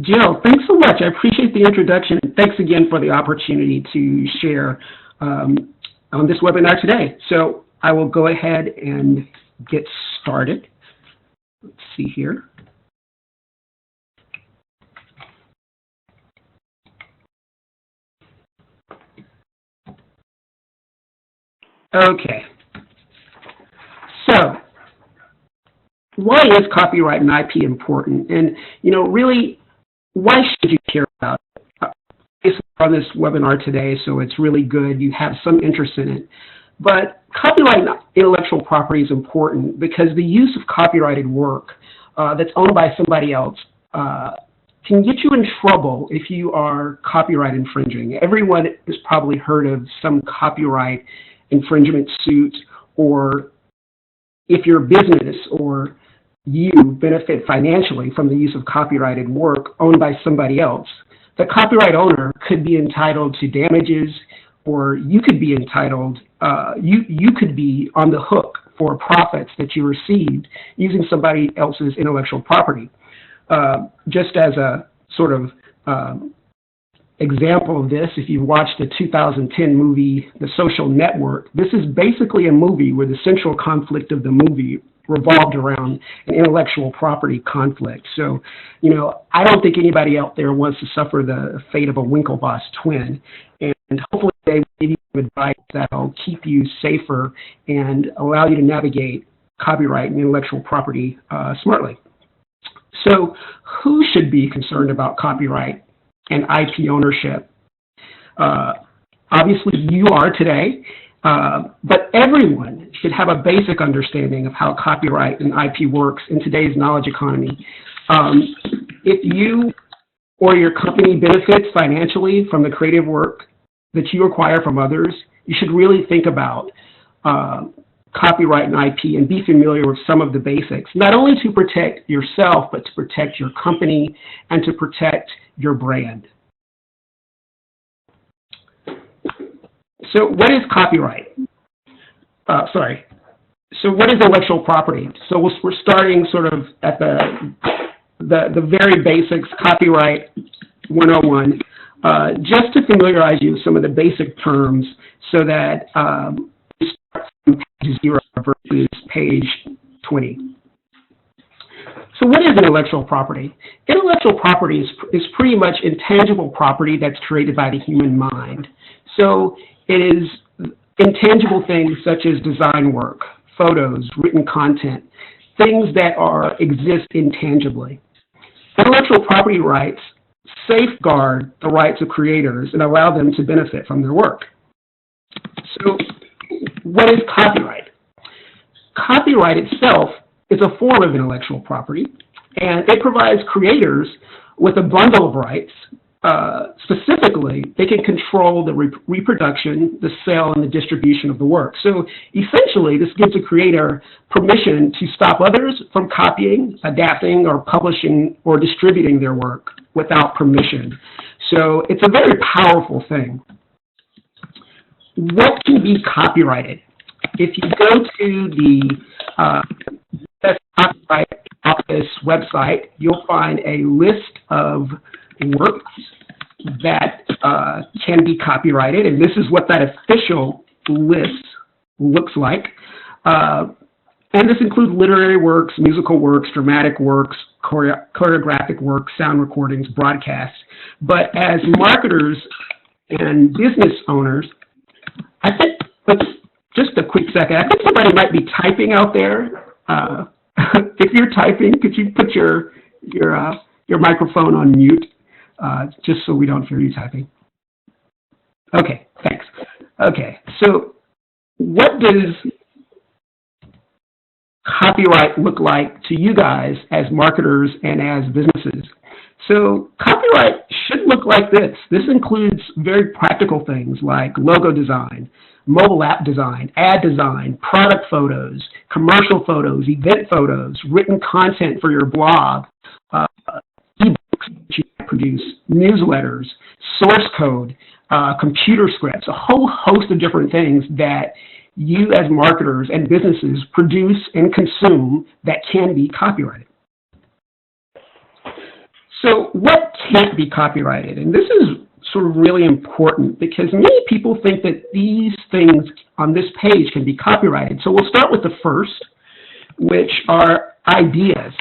Jill, thanks so much. I appreciate the introduction. And thanks again for the opportunity to share on this webinar today. So I will go ahead and get started. Let's see here. Okay. So why is copyright and IP important? And, really, why should you care about it? It's on this webinar today, so it's really good. You have some interest in it. But copyright and intellectual property is important because the use of copyrighted work that's owned by somebody else can get you in trouble if you are copyright infringing. Everyone has probably heard of some copyright infringement suit, or if your business or you benefit financially from the use of copyrighted work owned by somebody else, the copyright owner could be entitled to damages, or you could be entitled, you could be on the hook for profits that you received using somebody else's intellectual property. Just as a sort of example of this, if you watched the 2010 movie, The Social Network, this is basically a movie where the central conflict of the movie revolved around an intellectual property conflict. So, I don't think anybody out there wants to suffer the fate of a Winklevoss twin. And hopefully they will give you some advice that will keep you safer and allow you to navigate copyright and intellectual property smartly. So who should be concerned about copyright and IP ownership? Obviously you are today, but everyone should have a basic understanding of how copyright and IP works in today's knowledge economy. If you or your company benefits financially from the creative work that you acquire from others, you should really think about copyright and IP and be familiar with some of the basics, not only to protect yourself, but to protect your company and to protect your brand. So what is copyright? So what is intellectual property? So we're starting sort of at the very basics, copyright 101, just to familiarize you with some of the basic terms so that we start from page 0 versus page 20. So what is intellectual property? Intellectual property is pretty much intangible property that's created by the human mind. So it is intangible things such as design work, photos, written content, things that exist intangibly. Intellectual property rights safeguard the rights of creators and allow them to benefit from their work. So what is copyright? Copyright itself is a form of intellectual property, and it provides creators with a bundle of rights. Specifically, they can control the reproduction, the sale, and the distribution of the work. So essentially, this gives a creator permission to stop others from copying, adapting, or publishing or distributing their work without permission. So it's a very powerful thing. What can be copyrighted? If you go to the US Copyright Office website, you'll find a list of works that can be copyrighted, and this is what that official list looks like. And this includes literary works, musical works, dramatic works, choreographic works, sound recordings, broadcasts. But as marketers and business owners, I think, just a quick second, I think somebody might be typing out there. If you're typing, could you put your microphone on mute? Just so we don't hear you typing. Okay, thanks. Okay, so what does copyright look like to you guys as marketers and as businesses? So copyright should look like this. This includes very practical things like logo design, mobile app design, ad design, product photos, commercial photos, event photos, written content for your blog, ebooks that you produce, newsletters, source code, computer scripts, a whole host of different things that you as marketers and businesses produce and consume that can be copyrighted. So what can't be copyrighted? And this is sort of really important because many people think that these things on this page can be copyrighted. So we'll start with the first, which are ideas.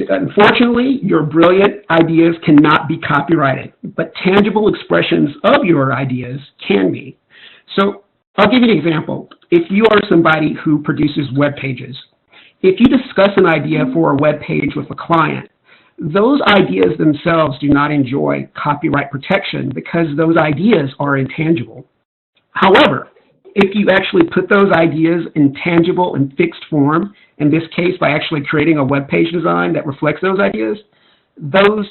Unfortunately, your brilliant ideas cannot be copyrighted, but tangible expressions of your ideas can be. So I'll give you an example. If you are somebody who produces web pages, if you discuss an idea for a web page with a client, those ideas themselves do not enjoy copyright protection because those ideas are intangible. However, if you actually put those ideas in tangible and fixed form, in this case by actually creating a web page design that reflects those ideas, that work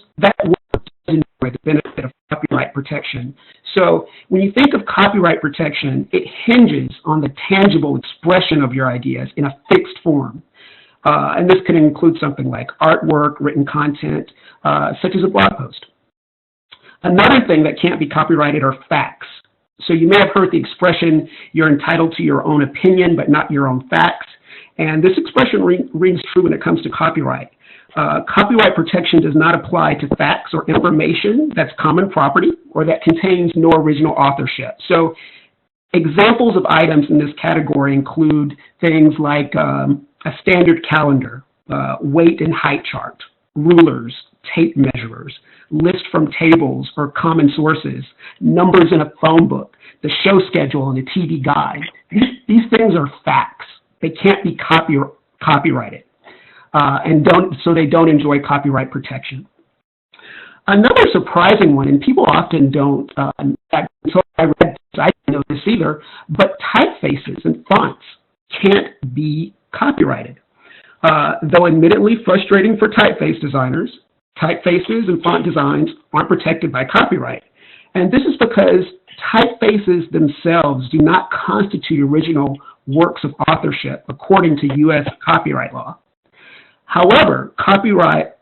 does enjoy the benefit of copyright protection. So when you think of copyright protection, it hinges on the tangible expression of your ideas in a fixed form. And this can include something like artwork, written content, such as a blog post. Another thing that can't be copyrighted are facts. So you may have heard the expression, you're entitled to your own opinion, but not your own facts. And this expression rings true when it comes to copyright. Copyright protection does not apply to facts or information that's common property or that contains no original authorship. So examples of items in this category include things like a standard calendar, weight and height chart, rulers, tape measurers, list from tables or common sources, numbers in a phone book, the show schedule and a TV guide. These things are facts. They can't be copyrighted, so they don't enjoy copyright protection. Another surprising one, and people often don't, in fact, until I read this, I didn't know this either, but typefaces and fonts can't be copyrighted. Though admittedly frustrating for typeface designers, typefaces and font designs aren't protected by copyright. And this is because typefaces themselves do not constitute original works of authorship according to U.S. copyright law. However, copyright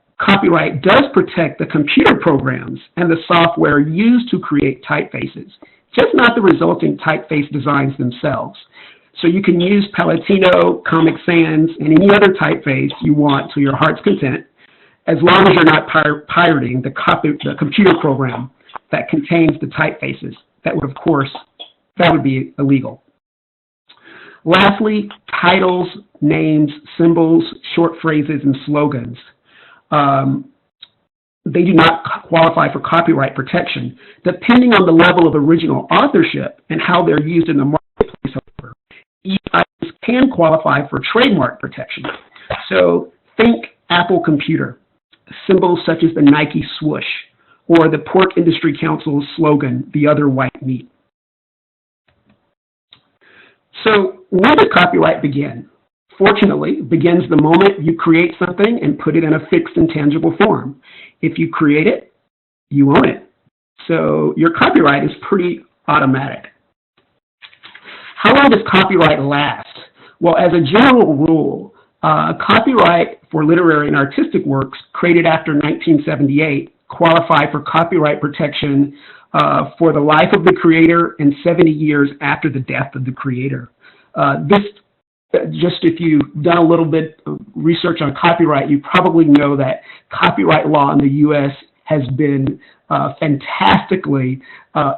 does protect the computer programs and the software used to create typefaces, just not the resulting typeface designs themselves. So you can use Palatino, Comic Sans, and any other typeface you want to your heart's content, as long as you're not pirating the computer program that contains the typefaces. That would be illegal. Lastly, titles, names, symbols, short phrases, and slogans. They do not qualify for copyright protection. Depending on the level of original authorship and how they're used in the marketplace, however, each items can qualify for trademark protection. So think Apple Computer, symbols such as the Nike swoosh, or the Pork Industry Council's slogan, "The Other White Meat." So when does copyright begin? Fortunately, it begins the moment you create something and put it in a fixed and tangible form. If you create it, you own it. So your copyright is pretty automatic. How long does copyright last? Well, as a general rule, copyright for literary and artistic works created after 1978 qualify for copyright protection for the life of the creator and 70 years after the death of the creator. Just if you've done a little bit of research on copyright, you probably know that copyright law in the U.S. has been fantastically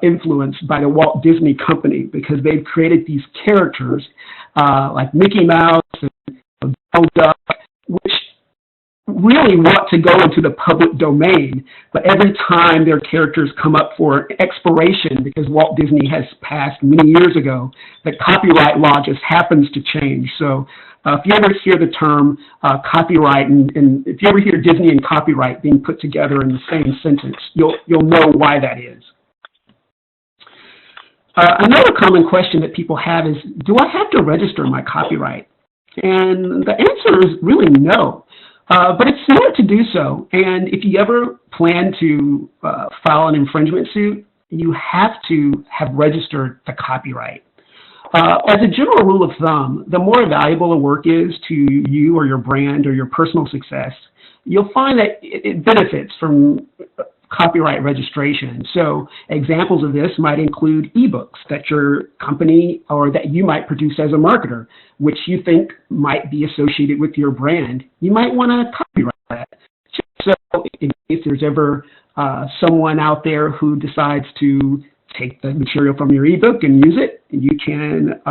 influenced by the Walt Disney Company, because they've created these characters like Mickey Mouse and Donald Duck, which really want to go into the public domain, but every time their characters come up for expiration, because Walt Disney has passed many years ago, the copyright law just happens to change. So if you ever hear the term copyright, and if you ever hear Disney and copyright being put together in the same sentence, you'll know why that is. Another common question that people have is, do I have to register my copyright? And the answer is really no. But it's smart to do so, and if you ever plan to file an infringement suit, you have to have registered the copyright. As a general rule of thumb, the more valuable a work is to you or your brand or your personal success, you'll find that it benefits from copyright registration. So examples of this might include ebooks that your company or that you might produce as a marketer, which you think might be associated with your brand. You might want to copyright that. Just in case there's ever someone out there who decides to take the material from your ebook and use it, you can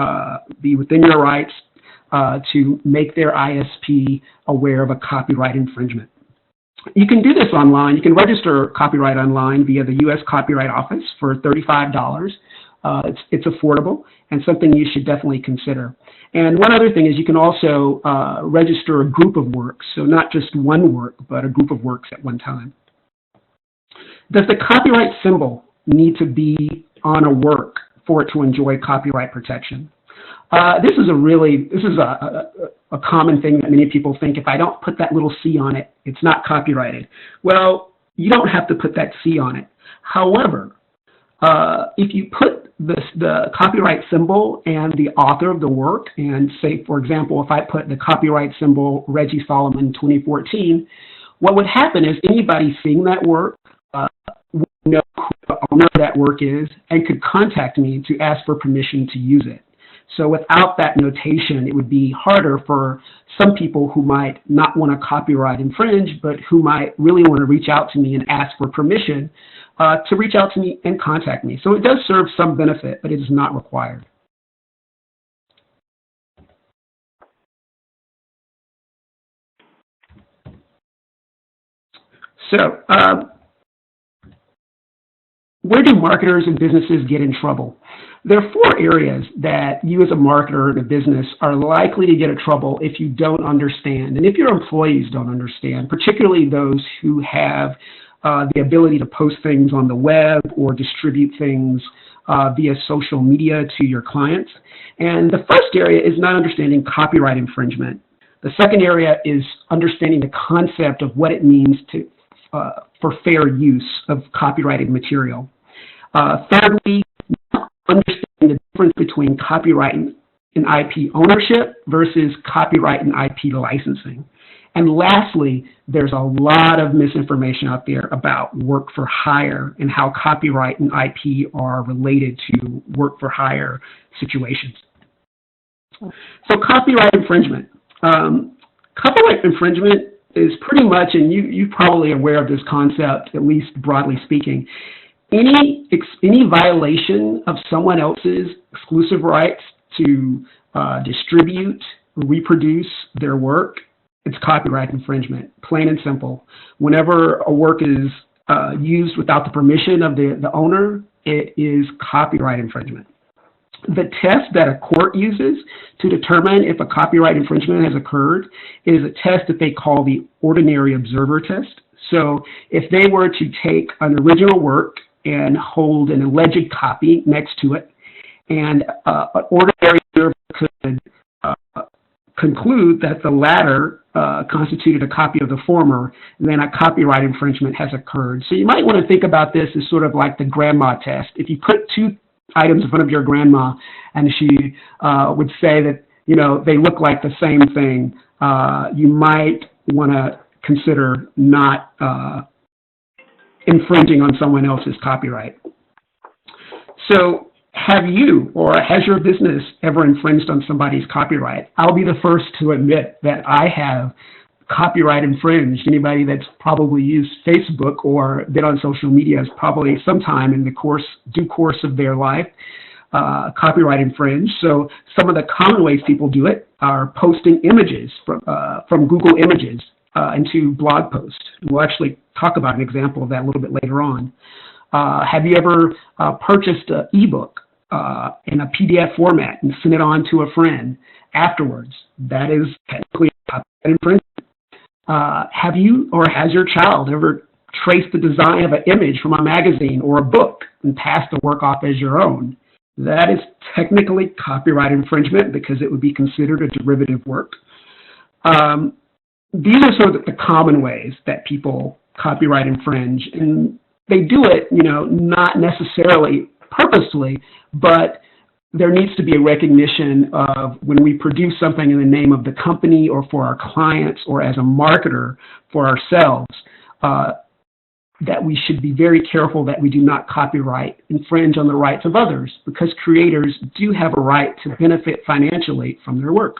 be within your rights to make their ISP aware of a copyright infringement. You can do this online. You can register copyright online via the U.S. Copyright Office for $35. It's affordable and something you should definitely consider. And one other thing is you can also register a group of works, so not just one work, but a group of works at one time. Does the copyright symbol need to be on a work for it to enjoy copyright protection? This is a common thing that many people think, if I don't put that little C on it, it's not copyrighted. Well, you don't have to put that C on it. However, if you put the copyright symbol and the author of the work, and say, for example, if I put the copyright symbol Reggie Solomon 2014, what would happen is anybody seeing that work would know who the owner of that work is and could contact me to ask for permission to use it. So without that notation, it would be harder for some people who might not want to copyright infringe, but who might really want to reach out to me and ask for permission to reach out to me and contact me. So it does serve some benefit, but it is not required. So where do marketers and businesses get in trouble? There are 4 areas that you as a marketer in a business are likely to get in trouble if you don't understand, and if your employees don't understand, particularly those who have the ability to post things on the web or distribute things via social media to your clients. And the first area is not understanding copyright infringement. The second area is understanding the concept of what it means to for fair use of copyrighted material. Thirdly, understanding the difference between copyright and IP ownership versus copyright and IP licensing. And lastly, there's a lot of misinformation out there about work for hire and how copyright and IP are related to work for hire situations. So copyright infringement. Copyright infringement is pretty much, and you're probably aware of this concept, at least broadly speaking, any violation of someone else's exclusive rights to distribute, reproduce their work, it's copyright infringement, plain and simple. Whenever a work is used without the permission of the owner, it is copyright infringement. The test that a court uses to determine if a copyright infringement has occurred is a test that they call the ordinary observer test. So if they were to take an original work and hold an alleged copy next to it, and an ordinary observer could conclude that the latter constituted a copy of the former, then a copyright infringement has occurred. So you might want to think about this as sort of like the grandma test. If you put 2 items in front of your grandma and she would say that, you know, they look like the same thing, you might want to consider not infringing on someone else's copyright. So have you or has your business ever infringed on somebody's copyright? I'll be the first to admit that I have copyright infringed. Anybody that's probably used Facebook or been on social media has probably sometime in the due course of their life copyright infringed. So some of the common ways people do it are posting images from Google Images into blog posts. We'll actually talk about an example of that a little bit later on. Have you ever purchased an ebook in a PDF format and sent it on to a friend afterwards? That is technically copyright infringement. Have you or has your child ever traced the design of an image from a magazine or a book and passed the work off as your own? That is technically copyright infringement because it would be considered a derivative work. These are sort of the common ways that people copyright infringe, and they do it, you know, not necessarily purposely, but there needs to be a recognition of when we produce something in the name of the company or for our clients or as a marketer for ourselves, that we should be very careful that we do not copyright infringe on the rights of others, because creators do have a right to benefit financially from their work.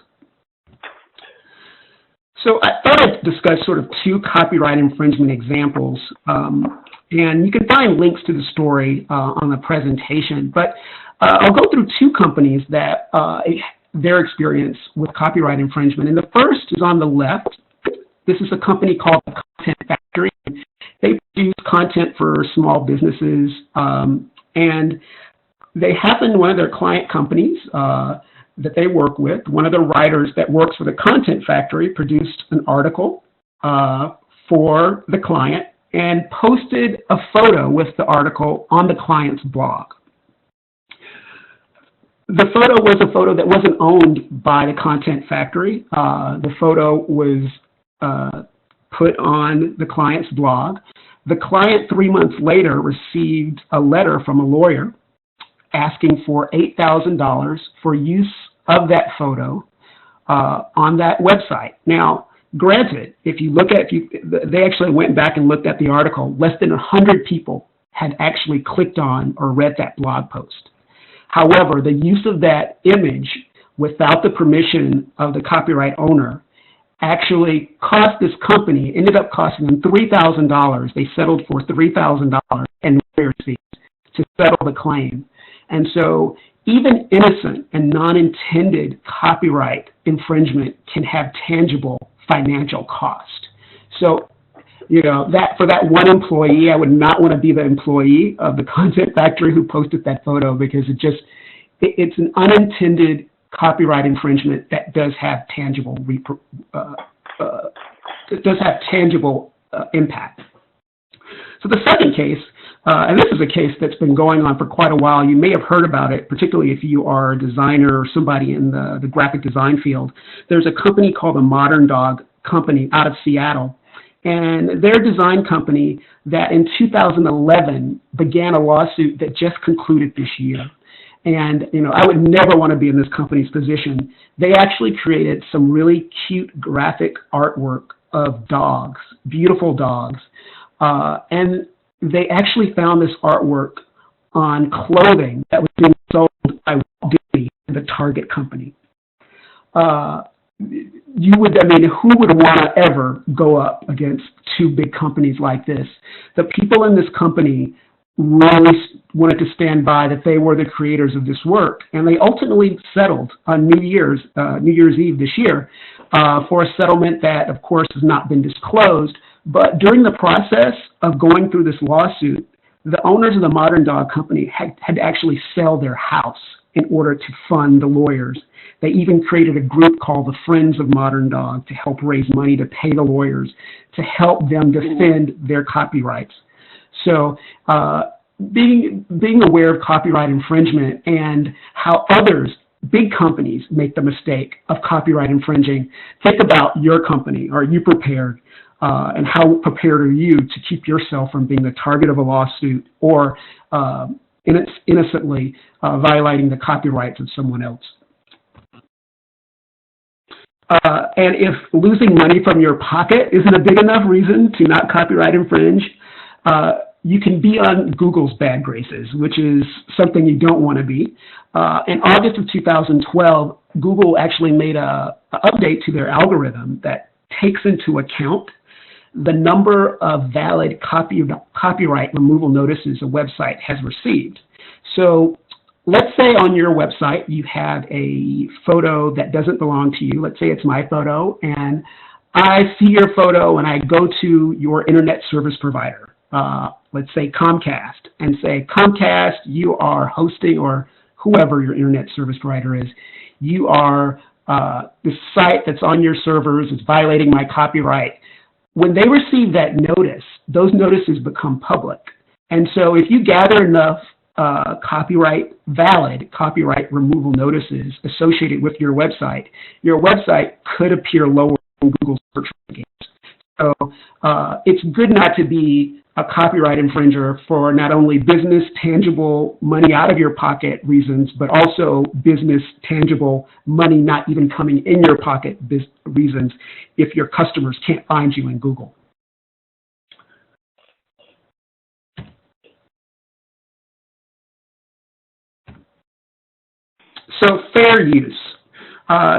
So I thought I'd discuss sort of two copyright infringement examples, and you can find links to the story on the presentation. But I'll go through two companies that their experience with copyright infringement. And the first is on the left. This is a company called the Content Factory. They produce content for small businesses, and they happen, one of their client companies that they work with, one of the writers that works for the Content Factory produced an article for the client and posted a photo with the article on the client's blog. The photo was a photo that wasn't owned by the Content Factory. The photo was put on the client's blog. The client 3 months later received a letter from a lawyer asking for $8,000 for use of that photo on that website. Now, granted, if you look at, they actually went back and looked at the article, less than 100 people had actually clicked on or read that blog post. However, the use of that image without the permission of the copyright owner actually cost this company, ended up costing them $3,000. They settled for $3,000 in lawyers' fees to settle the claim. And so even innocent and non-intended copyright infringement can have tangible financial cost. So, you know, that for that one employee, I would not want to be the employee of the Content Factory who posted that photo, because it's an unintended copyright infringement that does have tangible impact. So the second case, and this is a case that's been going on for quite a while. You may have heard about it, particularly if you are a designer or somebody in the graphic design field. There's a company called the Modern Dog Company out of Seattle. And their design company that in 2011 began a lawsuit that just concluded this year. And, you know, I would never want to be in this company's position. They actually created some really cute graphic artwork of dogs, beautiful dogs. And they actually found this artwork on clothing that was being sold by Walt Disney, the Target company. Who would want to ever go up against two big companies like this? The people in this company really wanted to stand by that they were the creators of this work, and they ultimately settled on New Year's Eve this year for a settlement that, of course, has not been disclosed. But during the process of going through this lawsuit, the owners of the Modern Dog Company had to actually sell their house in order to fund the lawyers. They even created a group called the Friends of Modern Dog to help raise money to pay the lawyers to help them defend their copyrights. So being aware of copyright infringement and how others, big companies, make the mistake of copyright infringing, think about your company. Are you prepared? And how prepared are you to keep yourself from being the target of a lawsuit or innocently violating the copyrights of someone else? And if losing money from your pocket isn't a big enough reason to not copyright infringe, you can be on Google's bad graces, which is something you don't want to be. In August of 2012, Google actually made an update to their algorithm that takes into account the number of valid copyright removal notices a website has received. So let's say on your website you have a photo that doesn't belong to you. Let's say it's my photo, and I see your photo and I go to your internet service provider, let's say Comcast, and say, Comcast, you are hosting, or whoever your internet service provider is, you are, this site that's on your servers is violating my copyright. When they receive that notice, those notices become public. And so if you gather enough valid copyright removal notices associated with your website could appear lower in Google's search rankings. So it's good not to be a copyright infringer for not only business tangible money out of your pocket reasons, but also business tangible money not even coming in your pocket reasons if your customers can't find you in Google. So fair use.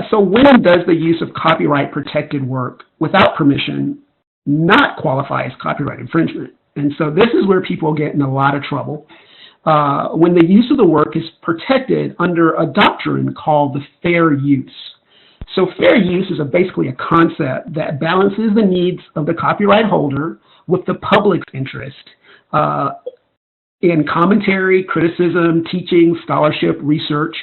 So when does the use of copyright protected work without permission not qualify as copyright infringement? And so this is where people get in a lot of trouble. When the use of the work is protected under a doctrine called the fair use. So fair use is basically a concept that balances the needs of the copyright holder with the public's interest in commentary, criticism, teaching, scholarship, research.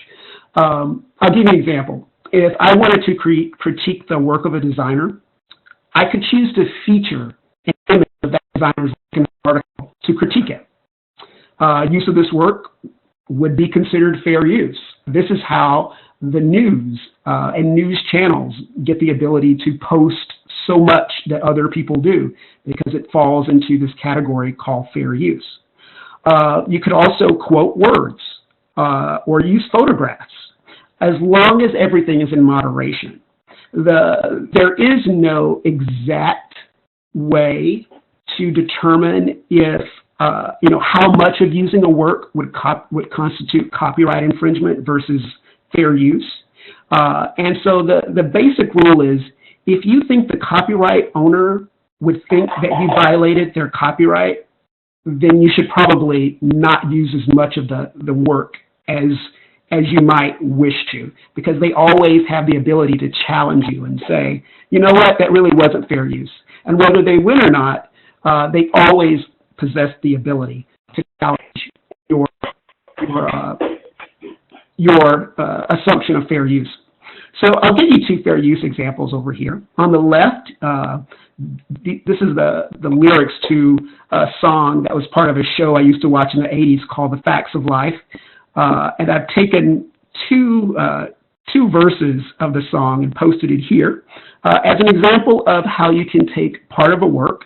I'll give you an example. If I wanted to critique the work of a designer, I could choose to feature an image of that designer's work in an article to critique it. Use of this work would be considered fair use. This is how the news and news channels get the ability to post so much that other people do, because it falls into this category called fair use. You could also quote words or use photographs, as long as everything is in moderation. There is no exact way to determine if how much of using a work would constitute copyright infringement versus fair use. And so the basic rule is, if you think the copyright owner would think that you violated their copyright, then you should probably not use as much of the work as you might wish to, because they always have the ability to challenge you and say, you know what, that really wasn't fair use. And whether they win or not, they always possess the ability to challenge your assumption of fair use. So I'll give you two fair use examples over here. On the left, this is the lyrics to a song that was part of a show I used to watch in the 80s called The Facts of Life. And I've taken two verses of the song and posted it here as an example of how you can take part of a work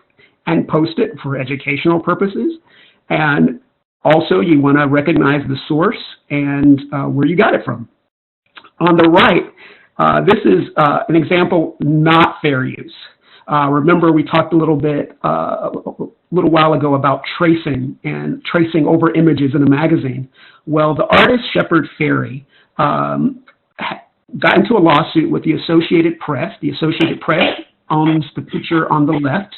and post it for educational purposes. And also you want to recognize the source and where you got it from. On the right, this is an example not fair use. Remember, we talked a little while ago about tracing and tracing over images in a magazine. Well, the artist Shepard Fairey got into a lawsuit with the Associated Press. The Associated Press owns the picture on the left.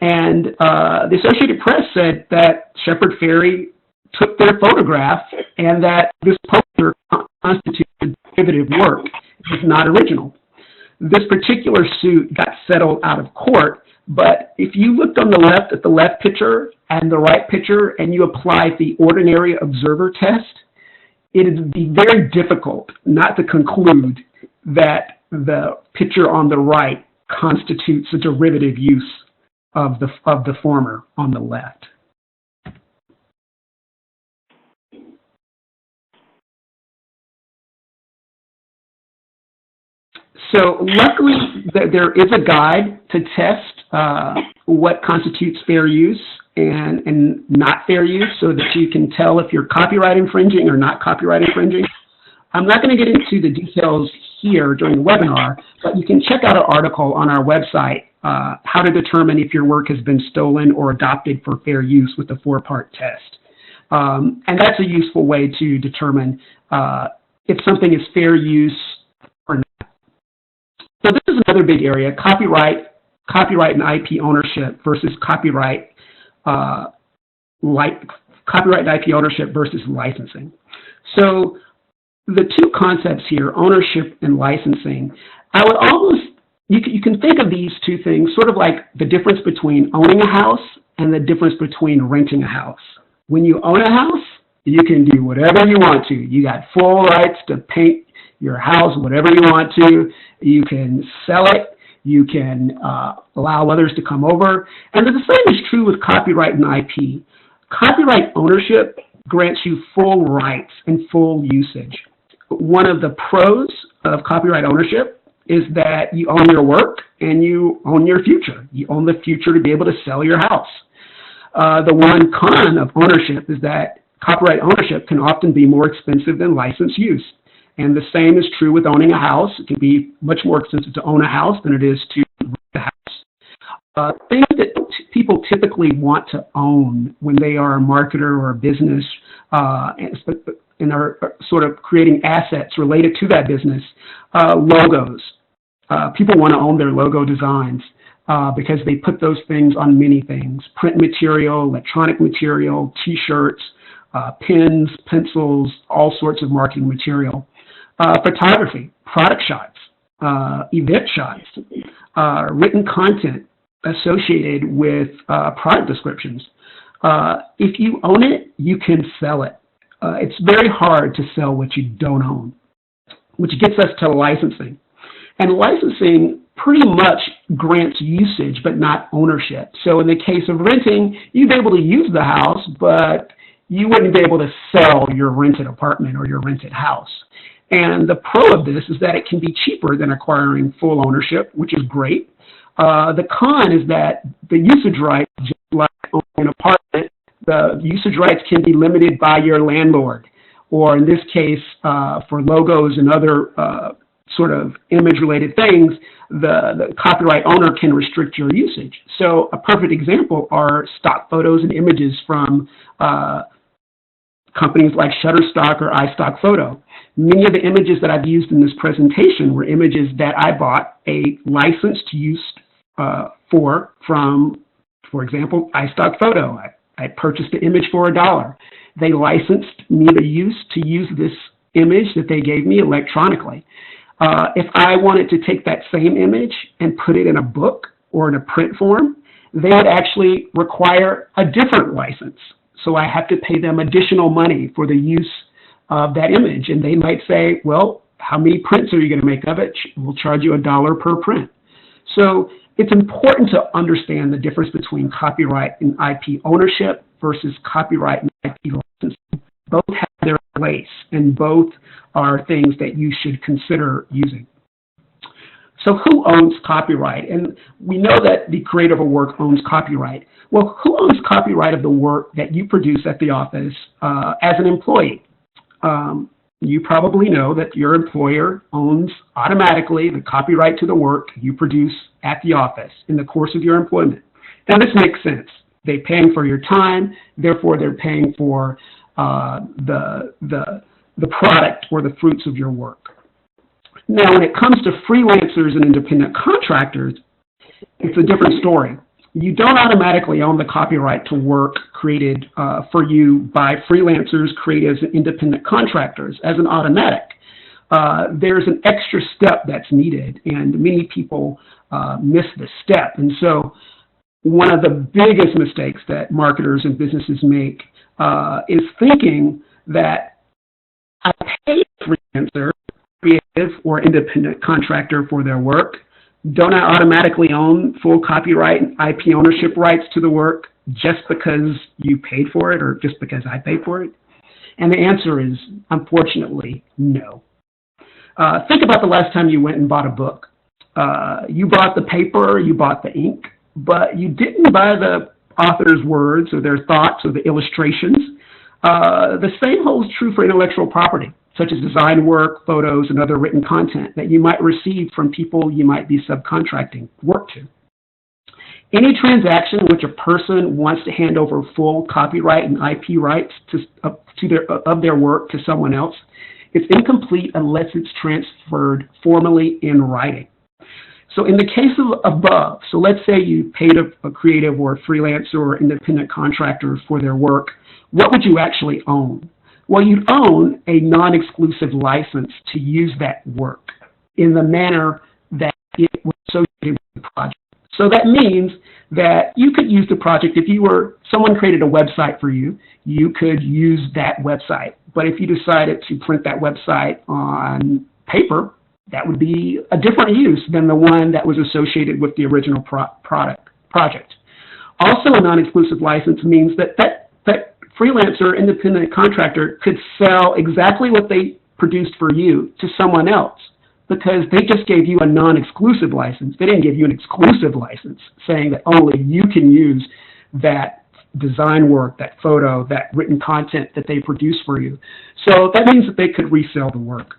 And the Associated Press said that Shepard Fairey took their photograph and that this poster constituted derivative work. It was not original. This particular suit got settled out of court, but if you looked on the left at the left picture and the right picture and you applied the ordinary observer test, it would be very difficult not to conclude that the picture on the right constitutes a derivative use of the former on the left. So luckily, there is a guide to test what constitutes fair use and not fair use, so that you can tell if you're copyright infringing or not copyright infringing. I'm not going to get into the details here during the webinar, but you can check out an article on our website, how to determine if your work has been stolen or adopted for fair use with a 4-part test. And that's a useful way to determine if something is fair use or not. So this is another big area: copyright and IP ownership versus copyright and IP ownership versus licensing. So the two concepts here, ownership and licensing, I would almost, you can think of these two things sort of like the difference between owning a house and the difference between renting a house. When you own a house, you can do whatever you want to. You got full rights to paint your house whatever you want to. You can sell it. You can allow others to come over. And the same is true with copyright and IP. Copyright ownership grants you full rights and full usage. One of the pros of copyright ownership is that you own your work and you own your future. You own the future to be able to sell your house. The one con of ownership is that copyright ownership can often be more expensive than license use. And the same is true with owning a house. It can be much more expensive to own a house than it is to rent a house. Things that people typically want to own when they are a marketer or a business, and are sort of creating assets related to that business. Logos. People want to own their logo designs because they put those things on many things: print material, electronic material, T-shirts, pens, pencils, all sorts of marketing material. Photography, product shots, event shots, written content associated with product descriptions. If you own it, you can sell it. It's very hard to sell what you don't own, which gets us to licensing. And licensing pretty much grants usage, but not ownership. So in the case of renting, you'd be able to use the house, but you wouldn't be able to sell your rented apartment or your rented house. And the pro of this is that it can be cheaper than acquiring full ownership, which is great. The con is that the usage rights, just like owning an apartment, the usage rights can be limited by your landlord, or in this case, for logos and other sort of image-related things, the copyright owner can restrict your usage. So a perfect example are stock photos and images from companies like Shutterstock or iStock Photo. Many of the images that I've used in this presentation were images that I bought a license to use from, for example, iStock Photo. I purchased the image for $1. They licensed me the use to use this image that they gave me electronically. If I wanted to take that same image and put it in a book or in a print form, they would actually require a different license. So I have to pay them additional money for the use of that image. And they might say, well, how many prints are you going to make of it? We'll charge you $1 per print. So it's important to understand the difference between copyright and IP ownership versus copyright and IP licensing. Both have their place, and both are things that you should consider using. So who owns copyright? And we know that the creator of a work owns copyright. Well, who owns copyright of the work that you produce at the office as an employee? You probably know that your employer owns automatically the copyright to the work you produce at the office in the course of your employment. Now, this makes sense. They're paying for your time, therefore they're paying for the product or the fruits of your work. Now, when it comes to freelancers and independent contractors, it's a different story. You don't automatically own the copyright to work created for you by freelancers, creatives, and independent contractors as an automatic. There's an extra step that's needed, and many people miss this step. And so one of the biggest mistakes that marketers and businesses make is thinking that I pay a freelancer, creative, or independent contractor for their work. Don't I automatically own full copyright and IP ownership rights to the work just because you paid for it or just because I paid for it? And the answer is, unfortunately, no. Think about the last time you went and bought a book. You bought the paper, you bought the ink, but you didn't buy the author's words or their thoughts or the illustrations. The same holds true for intellectual property, such as design work, photos, and other written content that you might receive from people you might be subcontracting work to. Any transaction in which a person wants to hand over full copyright and IP rights of their work to someone else is incomplete unless it's transferred formally in writing. So in the case of above, so let's say you paid a creative or a freelancer or independent contractor for their work, what would you actually own? Well, you'd own a non-exclusive license to use that work in the manner that it was associated with the project. So that means that you could use the project if someone created a website for you, you could use that website. But if you decided to print that website on paper, that would be a different use than the one that was associated with the original project. Also, a non-exclusive license means that freelancer, independent contractor could sell exactly what they produced for you to someone else because they just gave you a non-exclusive license. They didn't give you an exclusive license saying that only you can use that design work, that photo, that written content that they produced for you. So that means that they could resell the work.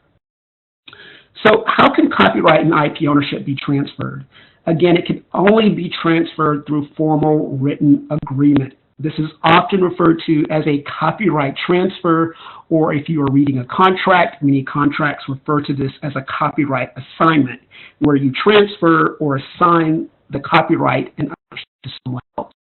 So how can copyright and IP ownership be transferred? Again, it can only be transferred through formal written agreement. This is often referred to as a copyright transfer, or if you are reading a contract, many contracts refer to this as a copyright assignment, where you transfer or assign the copyright and ownership to someone else.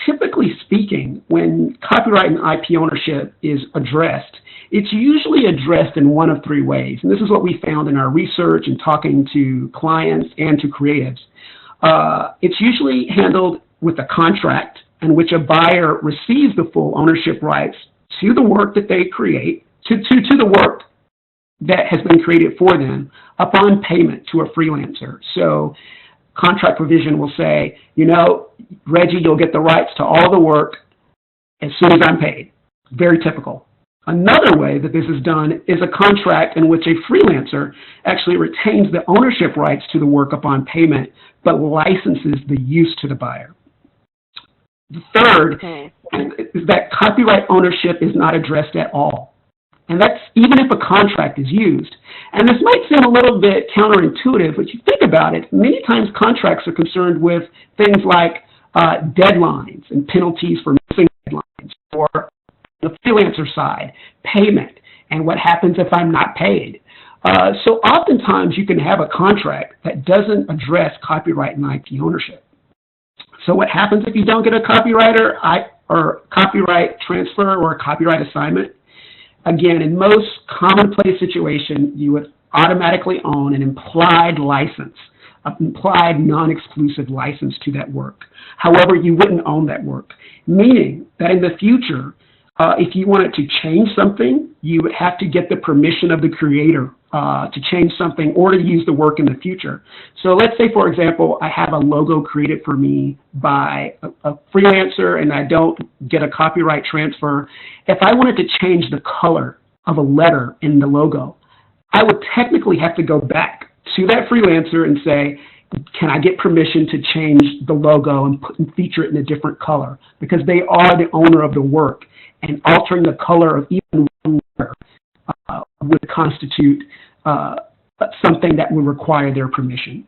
Typically speaking, when copyright and IP ownership is addressed, it's usually addressed in one of three ways. And this is what we found in our research and talking to clients and to creatives. It's usually handled with a contract in which a buyer receives the full ownership rights to the work that they create, to the work that has been created for them upon payment to a freelancer. So contract provision will say, Reggie, you'll get the rights to all the work as soon as I'm paid. Very typical. Another way that this is done is a contract in which a freelancer actually retains the ownership rights to the work upon payment, but licenses the use to the buyer. The third is that copyright ownership is not addressed at all. And that's even if a contract is used. And this might seem a little bit counterintuitive, but you think about it, many times contracts are concerned with things like deadlines and penalties for missing deadlines, or the freelancer side, payment, and what happens if I'm not paid. So oftentimes you can have a contract that doesn't address copyright and IP ownership. So what happens if you don't get a copyright or copyright transfer or a copyright assignment? Again, in most commonplace situations, you would automatically own an implied license, an implied non-exclusive license to that work. However, you wouldn't own that work, meaning that in the future, if you wanted to change something, you would have to get the permission of the creator to change something or to use the work in the future. So let's say, for example, I have a logo created for me by a freelancer and I don't get a copyright transfer. If I wanted to change the color of a letter in the logo, I would technically have to go back to that freelancer and say, can I get permission to change the logo and feature it in a different color? Because they are the owner of the work, and altering the color of even one letter would constitute something that would require their permission.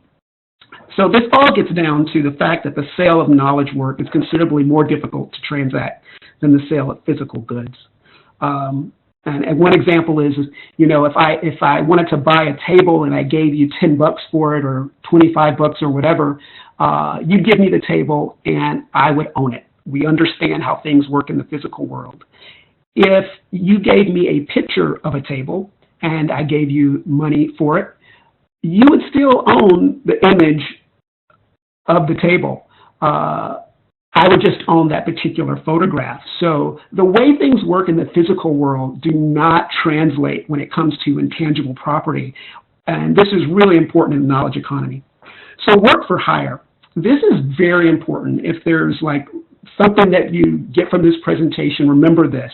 So this all gets down to the fact that the sale of knowledge work is considerably more difficult to transact than the sale of physical goods. And one example is, if I wanted to buy a table and I gave you $10 for it or $25 or whatever, you'd give me the table and I would own it. We understand how things work in the physical world. If you gave me a picture of a table and I gave you money for it, you would still own the image of the table. I would just own that particular photograph. So the way things work in the physical world do not translate when it comes to intangible property. And this is really important in the knowledge economy. So work for hire. This is very important. If there's something that you get from this presentation, remember this.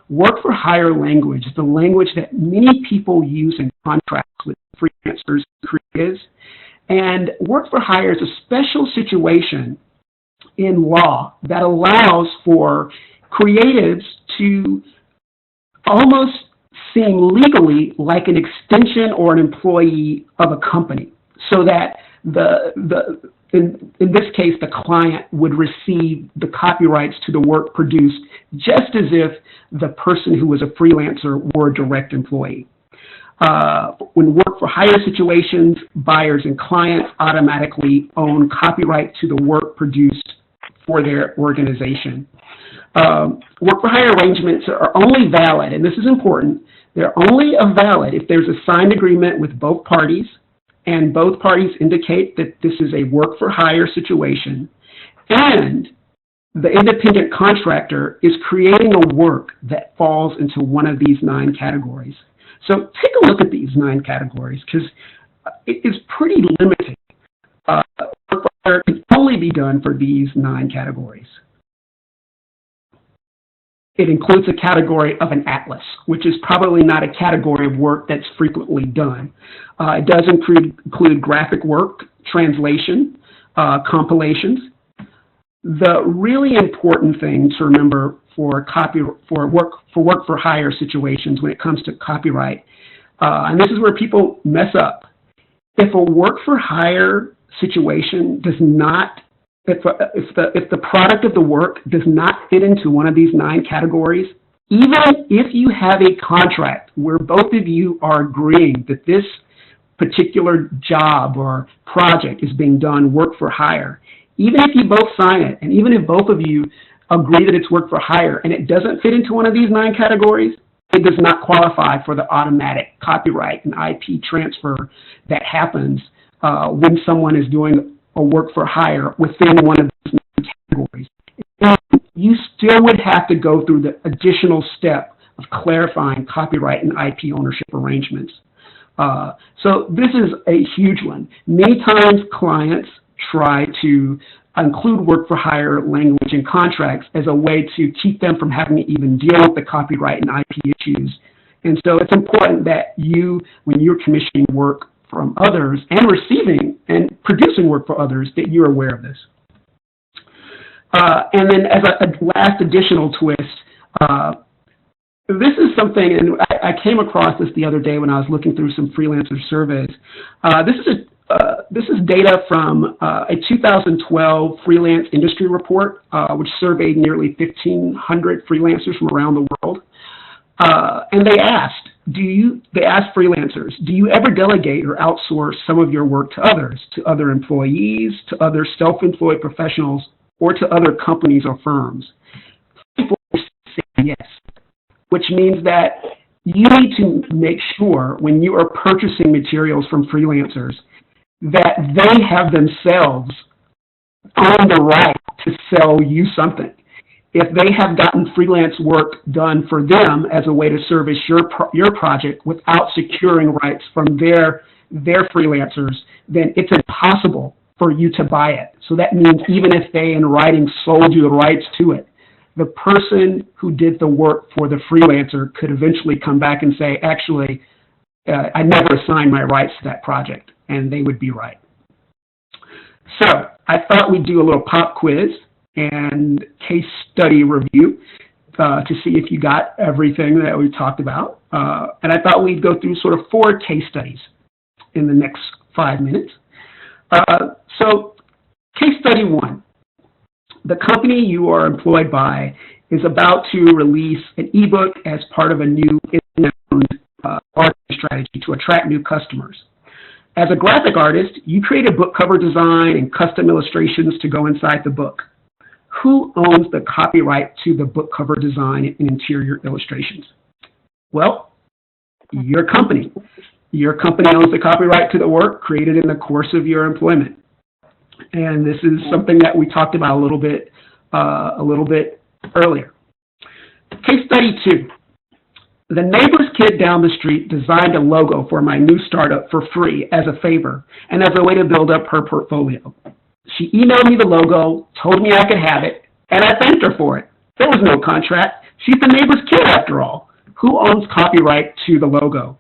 Work for hire language is the language that many people use in contracts with freelancers and creatives. And work for hire is a special situation in law that allows for creatives to almost seem legally like an extension or an employee of a company, so that in this case, the client would receive the copyrights to the work produced just as if the person who was a freelancer were a direct employee. When work for hire situations, buyers and clients automatically own copyright to the work produced for their organization. Work for hire arrangements are only valid, and this is important, they're only valid if there's a signed agreement with both parties, and both parties indicate that this is a work for hire situation, and the independent contractor is creating a work that falls into one of these 9 categories. So take a look at these 9 categories, because it is pretty limited. Work for hire can only be done for these 9 categories. It includes a category of an atlas, which is probably not a category of work that's frequently done. It does include graphic work, translation, compilations. The really important thing to remember for work for hire situations when it comes to copyright, and this is where people mess up. If a work for hire situation does not if the product of the work does not fit into one of these 9 categories, even if you have a contract where both of you are agreeing that this particular job or project is being done work for hire, even if you both sign it, and even if both of you agree that it's work for hire and it doesn't fit into one of these 9 categories, it does not qualify for the automatic copyright and IP transfer that happens when someone is doing a work for hire within one of those 9 categories. And you still would have to go through the additional step of clarifying copyright and IP ownership arrangements. So this is a huge one. Many times clients try to include work for hire language in contracts as a way to keep them from having to even deal with the copyright and IP issues. And so it's important that you, when you're commissioning work from others and receiving and producing work for others, that you're aware of this. And then as a last additional twist, this is something, and I came across this the other day when I was looking through some freelancer surveys. This is data from a 2012 freelance industry report, which surveyed nearly 1,500 freelancers from around the world. And they asked freelancers, do you ever delegate or outsource some of your work to others, to other employees, to other self-employed professionals, or to other companies or firms? People say yes, which means that you need to make sure when you are purchasing materials from freelancers that they have themselves earned the right to sell you something. If they have gotten freelance work done for them as a way to service your project without securing rights from their freelancers, then it's impossible for you to buy it. So that means even if they in writing sold you the rights to it, the person who did the work for the freelancer could eventually come back and say, actually, I never assigned my rights to that project, and they would be right. So I thought we'd do a little pop quiz and case study review to see if you got everything that we talked about. And I thought we'd go through sort of 4 case studies in the next 5 minutes. So case study 1. The company you are employed by is about to release an ebook as part of a new marketing strategy to attract new customers. As a graphic artist, you create a book cover design and custom illustrations to go inside the book. Who owns the copyright to the book cover design and interior illustrations? Well, your company. Your company owns the copyright to the work created in the course of your employment. And this is something that we talked about a little bit earlier. Case study 2. The neighbor's kid down the street designed a logo for my new startup for free as a favor and as a way to build up her portfolio. She emailed me the logo, told me I could have it, and I thanked her for it. There was no contract. She's the neighbor's kid after all. Who owns copyright to the logo?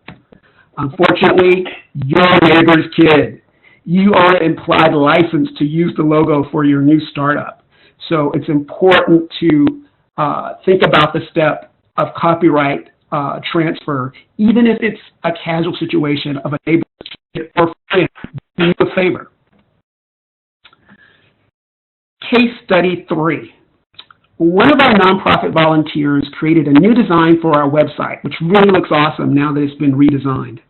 Unfortunately, your neighbor's kid. You own an implied license to use the logo for your new startup. So it's important to think about the step of copyright transfer, even if it's a casual situation of a neighbor's kid or friend doing you a favor. Case study 3. One of our nonprofit volunteers created a new design for our website, which really looks awesome now that it's been redesigned.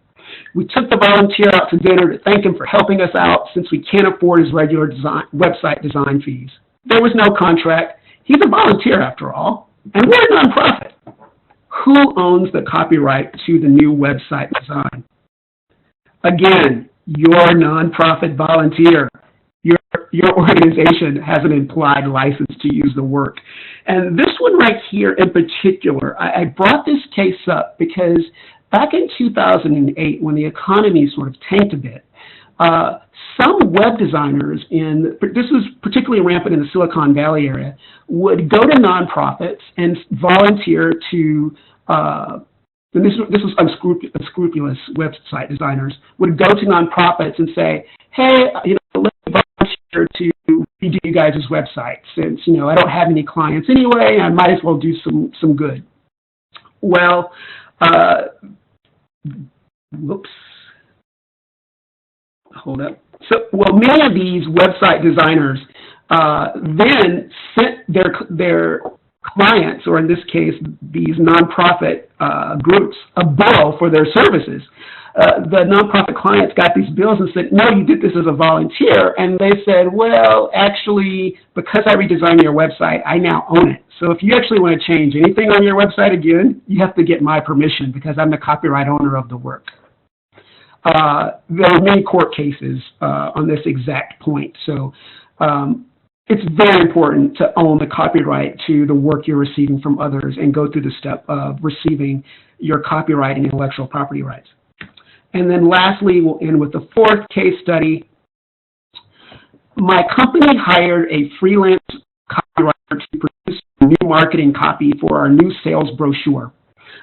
We took the volunteer out to dinner to thank him for helping us out since we can't afford his regular website design fees. There was no contract. He's a volunteer after all, and we're a nonprofit. Who owns the copyright to the new website design? Again, your nonprofit volunteer. Your organization has an implied license to use the work. And this one right here in particular, I brought this case up because back in 2008, when the economy sort of tanked a bit, some web designers, this was particularly rampant in the Silicon Valley area, would go to nonprofits and volunteer to, and this was unscrupulous website designers, would go to nonprofits and say, hey, let's volunteer to redo you guys' website since, I don't have any clients anyway, I might as well do some good. Well, hold up. Many of these website designers then sent their clients, or in this case, these nonprofit groups, a bill for their services. The nonprofit clients got these bills and said, no, you did this as a volunteer. And they said, well, actually, because I redesigned your website, I now own it. So if you actually want to change anything on your website again, you have to get my permission because I'm the copyright owner of the work. There are many court cases on this exact point. So it's very important to own the copyright to the work you're receiving from others and go through the step of receiving your copyright and intellectual property rights. And then lastly, we'll end with the fourth case study. My company hired a freelance copywriter to produce a new marketing copy for our new sales brochure.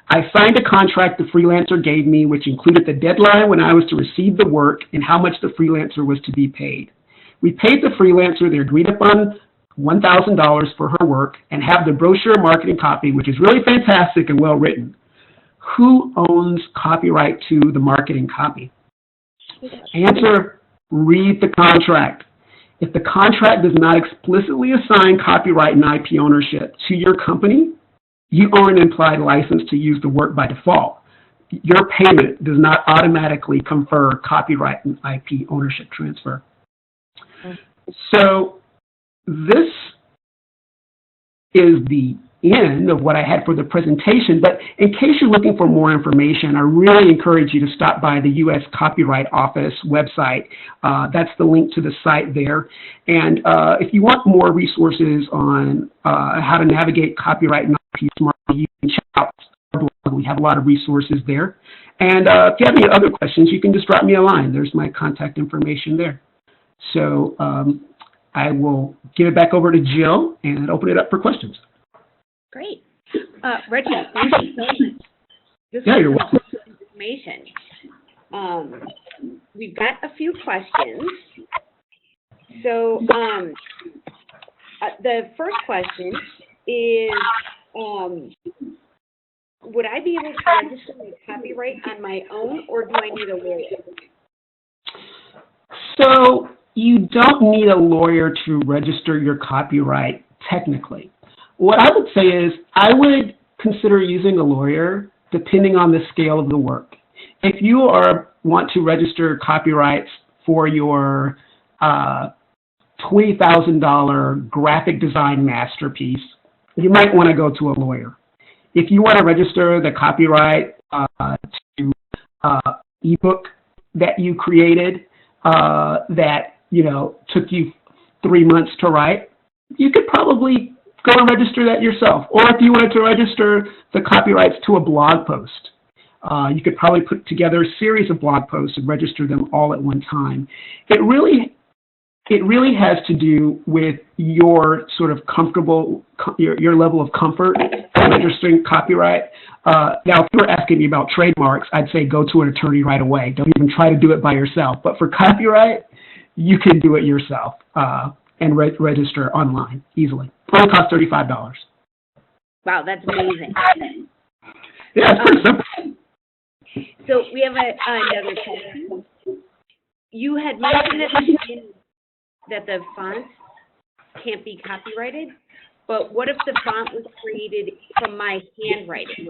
I signed a contract the freelancer gave me, which included the deadline when I was to receive the work and how much the freelancer was to be paid. We paid the freelancer their agreed upon $1,000 for her work and have the brochure marketing copy, which is really fantastic and well written. Who owns copyright to the marketing copy? Answer, read the contract. If the contract does not explicitly assign copyright and IP ownership to your company, you own an implied license to use the work by default. Your payment does not automatically confer copyright and IP ownership transfer. So this is the end of what I had for the presentation, but in case you're looking for more information, I really encourage you to stop by the U.S. Copyright Office website. That's the link to the site there. And if you want more resources on how to navigate copyright and IP smartly, you can check out our blog. We have a lot of resources there. And if you have any other questions, you can just drop me a line. There's my contact information there. So I will give it back over to Jill and open it up for questions. Great. Reggie, thank you so much. This you're welcome. Information. We've got a few questions. So the first question is, would I be able to register my copyright on my own, or do I need a lawyer? So you don't need a lawyer to register your copyright technically. What I would say is I would consider using a lawyer depending on the scale of the work. If you want to register copyrights for your $20,000 graphic design masterpiece, you might want to go to a lawyer. If you want to register the copyright to ebook that you created that took you 3 months to write, you could probably go and register that yourself. Or if you wanted to register the copyrights to a blog post, you could probably put together a series of blog posts and register them all at one time. It really has to do with your sort of your level of comfort in registering copyright. Now, if you were asking me about trademarks, I'd say go to an attorney right away. Don't even try to do it by yourself. But for copyright, you can do it yourself and register online easily. Only costs $35. Wow, that's amazing. Yeah, it's pretty simple. So we have another question. You had mentioned at the beginning that the fonts can't be copyrighted, but what if the font was created from my handwriting?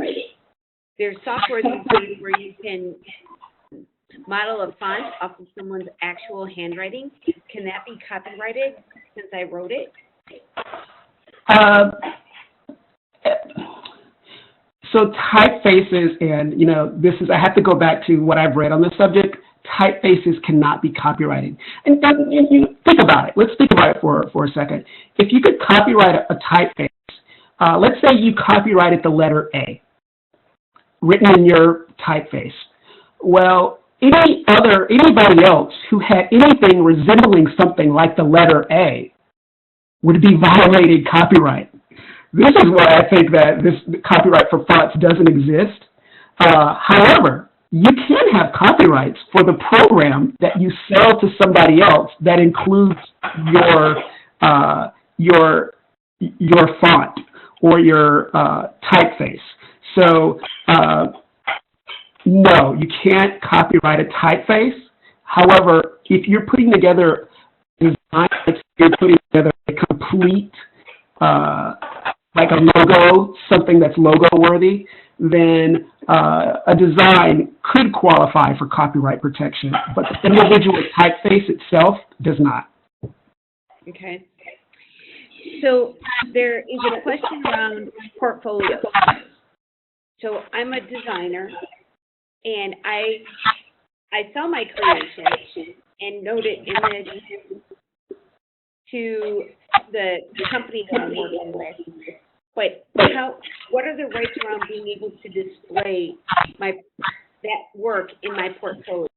There's software these days where you can model a font off of someone's actual handwriting. Can that be copyrighted since I wrote it? So typefaces, and I have to go back to what I've read on this subject. Typefaces cannot be copyrighted. And think about it. Let's think about it for a second. If you could copyright a typeface, let's say you copyrighted the letter A, written in your typeface. Well, anybody else who had anything resembling something like the letter A would be violating copyright. This is why I think that this copyright for fonts doesn't exist. However, you can have copyrights for the program that you sell to somebody else that includes your font or your typeface. So no, you can't copyright a typeface. However, if you're putting together design, you're putting together a complete, like a logo, something that's logo worthy, then a design could qualify for copyright protection, but the individual typeface itself does not. Okay. So there is a question around portfolios. So I'm a designer, and I sell my creation and note it in to the company that I'm working with. But what are the rights around being able to display that work in my portfolio?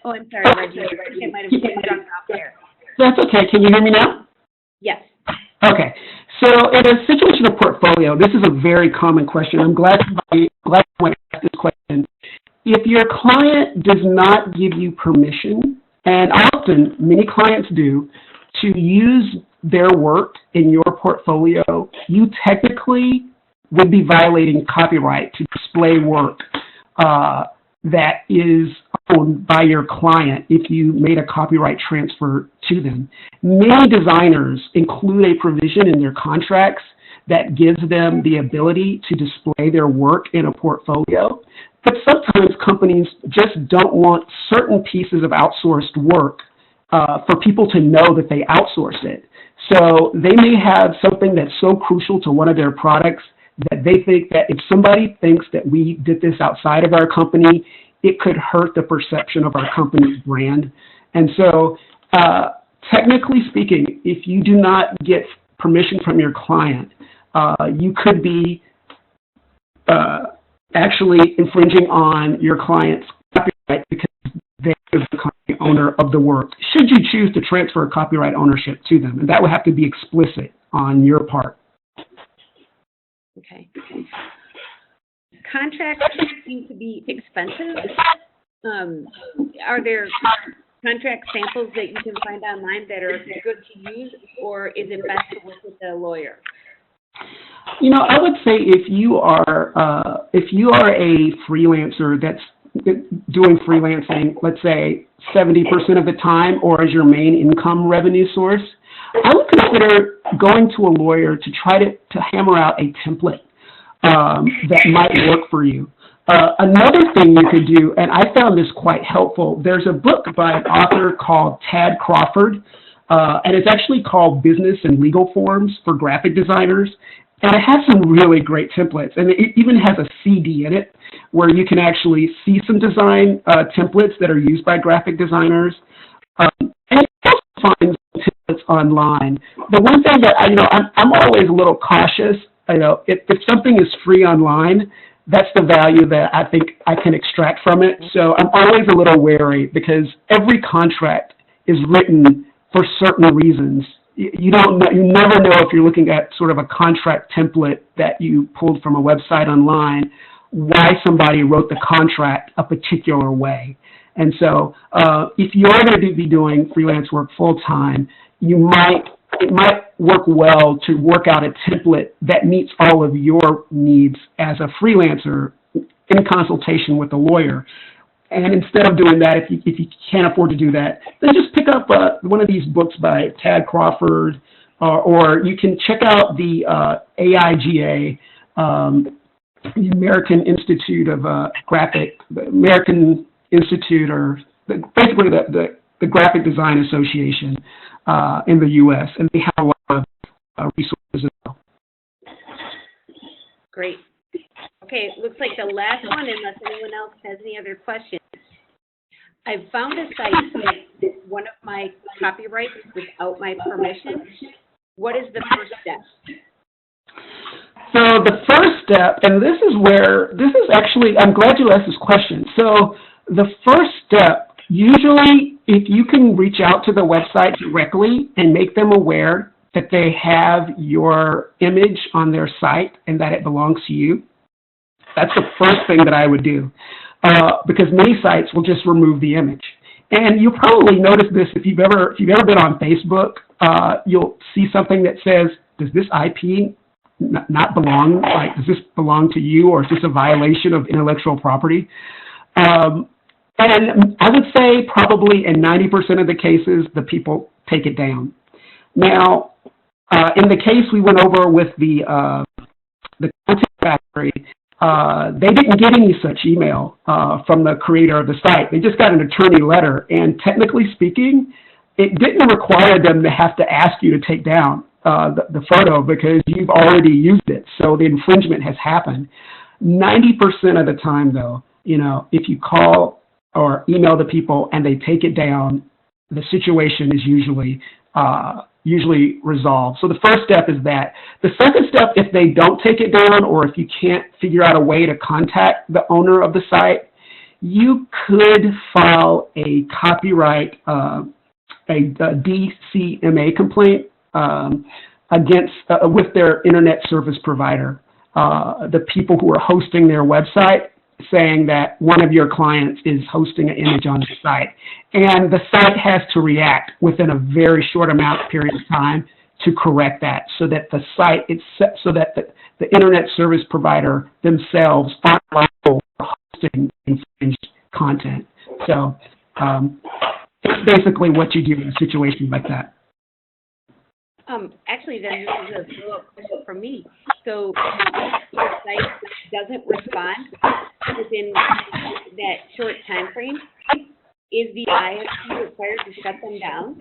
Oh, I'm sorry, Reggie. I think I might have jumped off there. That's okay. Can you hear me now? Yes. Okay. So in a situation of portfolio, this is a very common question. I'm glad you asked this question. If your client does not give you permission, and often many clients do, to use their work in your portfolio, you technically would be violating copyright to display work that is owned by your client if you made a copyright transfer to them. Many designers include a provision in their contracts that gives them the ability to display their work in a portfolio. But sometimes companies just don't want certain pieces of outsourced work for people to know that they outsource it. So they may have something that's so crucial to one of their products that they think that if somebody thinks that we did this outside of our company, it could hurt the perception of our company's brand. And so technically speaking, if you do not get permission from your client, you could be actually infringing on your client's copyright because they are the owner of the work, should you choose to transfer copyright ownership to them. And that would have to be explicit on your part. Okay. Contracts seem to be expensive. Are there contract samples that you can find online that are good to use, or is it best to work with a lawyer? You know, I would say if you are a freelancer that's doing freelancing, let's say 70% of the time, or as your main income revenue source, I would consider going to a lawyer to try to hammer out a template that might work for you. Another thing you could do, and I found this quite helpful, there's a book by an author called Tad Crawford, and it's actually called Business and Legal Forms for Graphic Designers. And it has some really great templates, and it even has a CD in it where you can actually see some design templates that are used by graphic designers. And you also find templates online. The one thing that I'm always a little cautious. If something is free online, that's the value that I think I can extract from it. So I'm always a little wary because every contract is written for certain reasons. You never know if you're looking at sort of a contract template that you pulled from a website online, why somebody wrote the contract a particular way. And so if you're going to be doing freelance work full time, it might work well to work out a template that meets all of your needs as a freelancer in consultation with a lawyer. And instead of doing that, if you can't afford to do that, then just pick up one of these books by Tad Crawford, or you can check out the AIGA, the American Institute of the American Institute, or basically the Graphic Design Association in the U.S., and they have a lot of resources as well. Great. Okay, it looks like the last one, unless anyone else has any other questions. I've found a site that one of my copyrights without my permission. What is the first step? So the first step, and this is actually, I'm glad you asked this question. So the first step, usually if you can reach out to the website directly and make them aware that they have your image on their site and that it belongs to you, that's the first thing that I would do, because many sites will just remove the image. And you'll probably notice this if you've ever been on Facebook. You'll see something that says, does this IP not belong? Like, does this belong to you, or is this a violation of intellectual property? And I would say probably in 90% of the cases, the people take it down. Now, in the case we went over with the content factory, they didn't get any such email from the creator of the site. They just got an attorney letter, and technically speaking, it didn't require them to have to ask you to take down the photo because you've already used it. So the infringement has happened. 90% of the time, though, if you call or email the people and they take it down, the situation is usually resolved. So the first step is that. The second step, if they don't take it down, or if you can't figure out a way to contact the owner of the site, you could file a copyright, a DCMA complaint against with their internet service provider, the people who are hosting their website, saying that one of your clients is hosting an image on the site. And the site has to react within a very short period of time to correct that, so that the site, so that the internet service provider themselves aren't liable for hosting infringed content. So it's basically what you do in a situation like that. Actually, then this is a follow-up question from me. So if your site doesn't respond within that short time frame, is the ISP required to shut them down?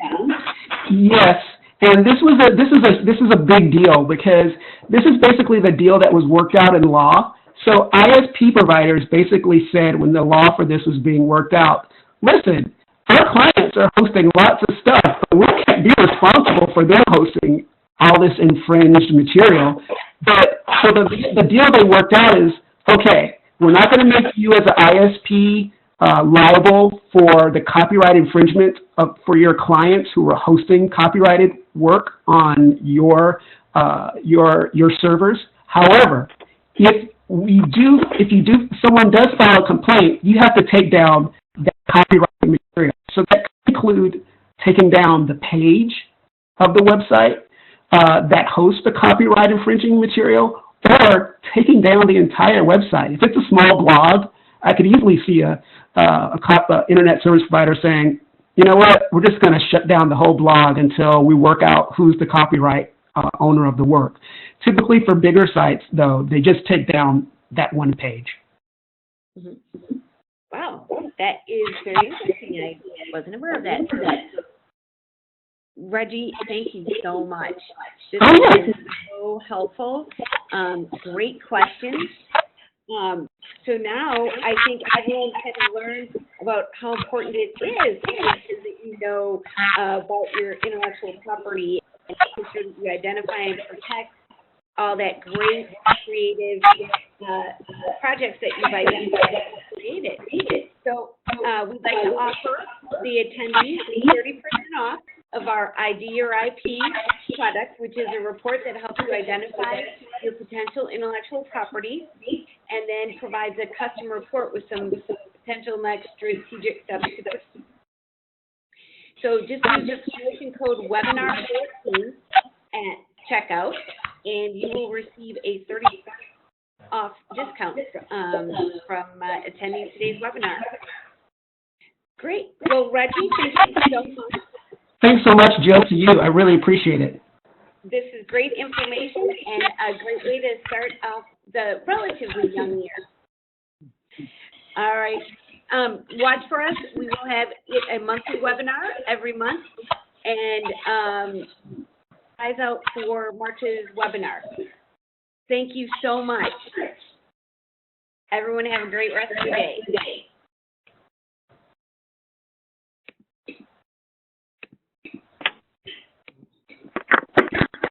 Yes, and this is a big deal, because this is basically the deal that was worked out in law. So ISP providers basically said, when the law for this was being worked out, listen, our clients are hosting lots of stuff, but we can't be responsible for them hosting all this infringed material. But so the deal they worked out is, okay, we're not going to make you as an ISP liable for the copyright infringement for your clients who are hosting copyrighted work on your servers. However, if someone does file a complaint, you have to take down that copyrighted material. So that could include taking down the page of the website that hosts the copyright infringing material, or taking down the entire website. If it's a small blog, I could easily see a internet service provider saying, you know what, we're just going to shut down the whole blog until we work out who's the copyright owner of the work. Typically for bigger sites, though, they just take down that one page. Mm-hmm. Wow, that is very interesting. I wasn't aware of that. Reggie, thank you so much. This has been so helpful. Great questions. So now I think everyone can learn about how important it is that you know about your intellectual property, and make sure that you identify and protect all that great creative projects that you've identified and created. So we'd like to offer the attendees 30% off of our ID or IP product, which is a report that helps you identify your potential intellectual property and then provides a custom report with some potential next strategic steps to pursue. So just use the promotion code webinar14 at checkout, and you will receive a 30% off discount from attending today's webinar. Great. Well, Reggie, thank you so much. Thanks so much, Jill, to you. I really appreciate it. This is great information and a great way to start off the relatively young year. All right. Watch for us. We will have a monthly webinar every month, and eyes out for March's webinar. Thank you so much. Everyone have a great rest of your day.